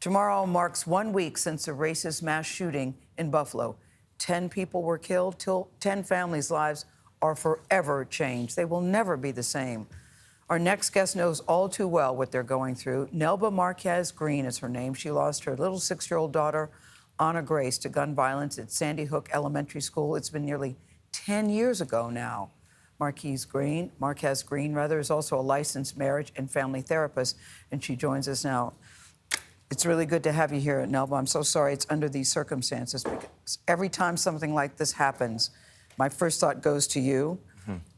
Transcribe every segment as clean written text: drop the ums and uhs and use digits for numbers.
Tomorrow marks 1 week since a racist mass shooting in Buffalo. 10 people were killed, 10 families' lives are forever changed. They will never be the same. Our next guest knows all too well what they're going through. Nelba Márquez-Greene is her name. She lost her little 6-year-old daughter, Anna Grace, to gun violence at Sandy Hook Elementary School. It's been nearly 10 years ago now. Márquez-Greene is also a licensed marriage and family therapist, and she joins us now. It's really good to have you here, Nelba. I'm so sorry it's under these circumstances, because every time something like this happens, my first thought goes to you,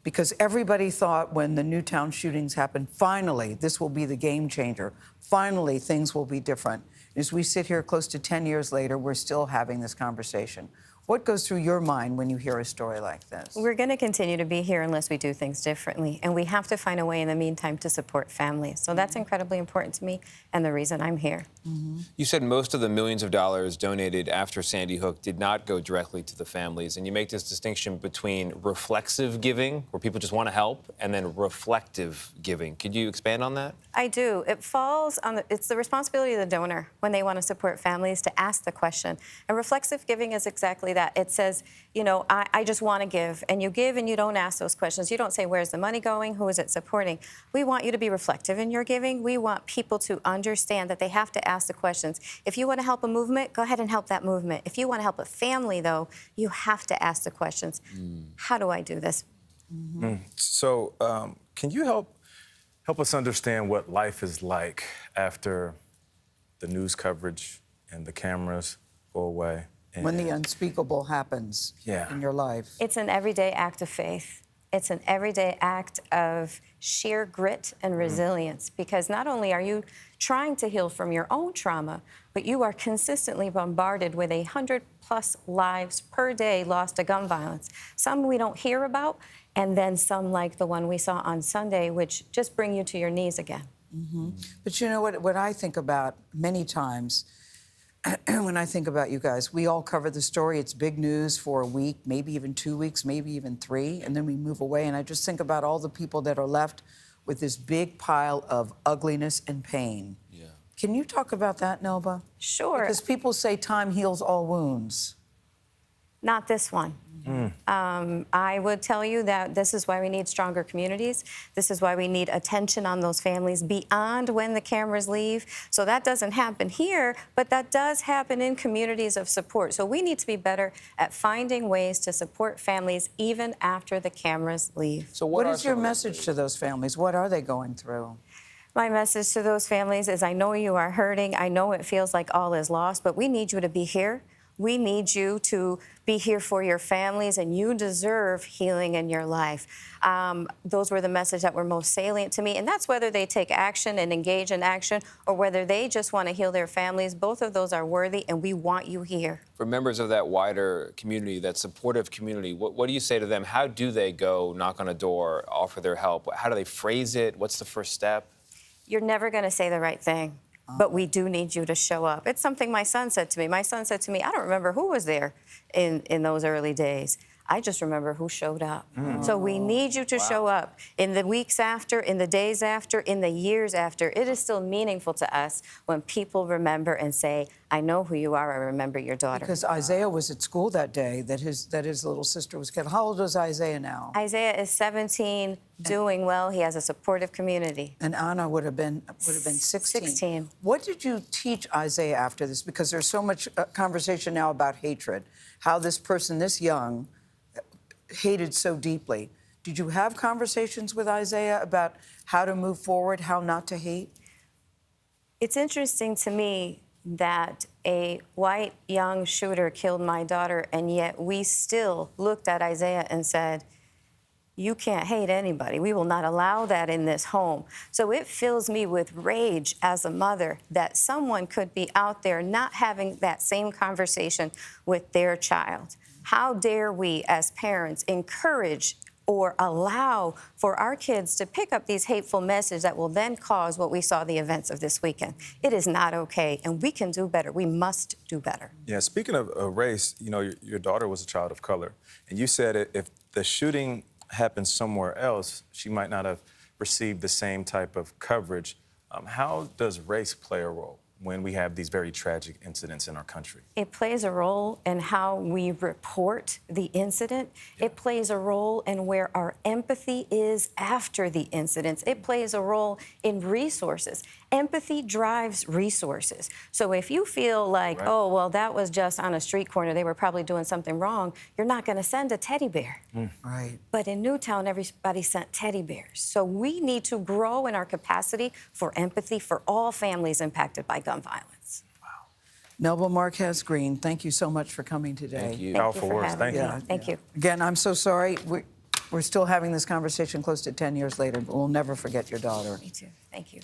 because everybody thought when the Newtown shootings happened, finally, this will be the game changer. Finally, things will be different. As we sit here close to 10 years later, we're still having this conversation. What goes through your mind when you hear a story like this? We're going to continue to be here unless we do things differently. And we have to find a way in the meantime to support families. So that's incredibly important to me and the reason I'm here. You said most of the millions of dollars donated after Sandy Hook did not go directly to the families. And you make this distinction between reflexive giving, where people just want to help, and then reflective giving. Could you expand on that? I do. It falls on it's the responsibility of the donor when they want to support families to ask the question. And reflexive giving is exactly that. It says, you know, I just want to give. And you don't ask those questions. You don't say, where's the money going? Who is it supporting? We want you to be reflective in your giving. We want people to understand that they have to ask the questions. If you want to help a movement, go ahead and help that movement. If you want to help a family, though, you have to ask the questions. How do I do this? So can you help us understand what life is like after the news coverage and the cameras go away? When the unspeakable happens in your life. It's an everyday act of faith. It's an everyday act of sheer grit and resilience, because not only are you trying to heal from your own trauma, but you are consistently bombarded with 100+ lives per day lost to gun violence. Some we don't hear about, and then some like the one we saw on Sunday, which just bring you to your knees again. But you know what I think about many times when I think about you guys, we all cover the story. It's big news for a week, maybe even 2 weeks, maybe even 3, and then we move away. And I just think about all the people that are left with this big pile of ugliness and pain. Yeah. Can you talk about that, Nelba? Sure. Because people say time heals all wounds. Not this one. I would tell you that this is why we need stronger communities. This is why we need attention on those families beyond when the cameras leave. So that doesn't happen here, but that does happen in communities of support. So we need to be better at finding ways to support families even after the cameras leave. So what is your message to those families? What are they going through? My message to those families is, I know you are hurting. I know it feels like all is lost, but we need you to be here. We need you to be here for your families, and you deserve healing in your life. Those were the messages that were most salient to me, and that's whether they take action and engage in action or whether they just want to heal their families. Both of those are worthy, and we want you here. For members of that wider community, that supportive community, what do you say to them? How do they go knock on a door, offer their help? How do they phrase it? What's the first step? You're never going to say the right thing. But we do need you to show up. It's something my son said to me. My son said to me, I don't remember who was there in those early days. I just remember who showed up. So we need you to show up in the weeks after, in the days after, in the years after. It is still meaningful to us when people remember and say, I know who you are, I remember your daughter. Because Isaiah was at school that day that his little sister was killed. How old is Isaiah now? Isaiah is 17, doing well. He has a supportive community. And Anna would have been 16. 16. What did you teach Isaiah after this? Because there's so much conversation now about hatred, how this person this young hated so deeply. Did you have conversations with Isaiah about how to move forward, how not to hate? It's interesting to me that a white young shooter killed my daughter, and yet we still looked at Isaiah and said, you can't hate anybody. We will not allow that in this home. So it fills me with rage as a mother that someone could be out there not having that same conversation with their child. How dare we as parents encourage or allow for our kids to pick up these hateful messages that will then cause what we saw the events of this weekend? It is not okay, and we can do better. We must do better. Yeah, speaking of race, you know, your daughter was a child of color, and you said if the shooting happened somewhere else, she might not have received the same type of coverage. How does race play a role? when we have these very tragic incidents in our country? It plays a role in how we report the incident. It plays a role in where our empathy is after the incidents. It plays a role in resources. Empathy drives resources. So if you feel like, Right. oh, well, that was just on a street corner, they were probably doing something wrong, you're not going to send a teddy bear. Right. But in Newtown, everybody sent teddy bears. So we need to grow in our capacity for empathy for all families impacted by gun violence. Nelba Márquez-Greene, thank you so much for coming today. Thank you. Thank Powerful you for words. having Thank me. you. Yeah. Thank you. Again, I'm so sorry. We're still having this conversation close to 10 years later, but we'll never forget your daughter. Me too. Thank you.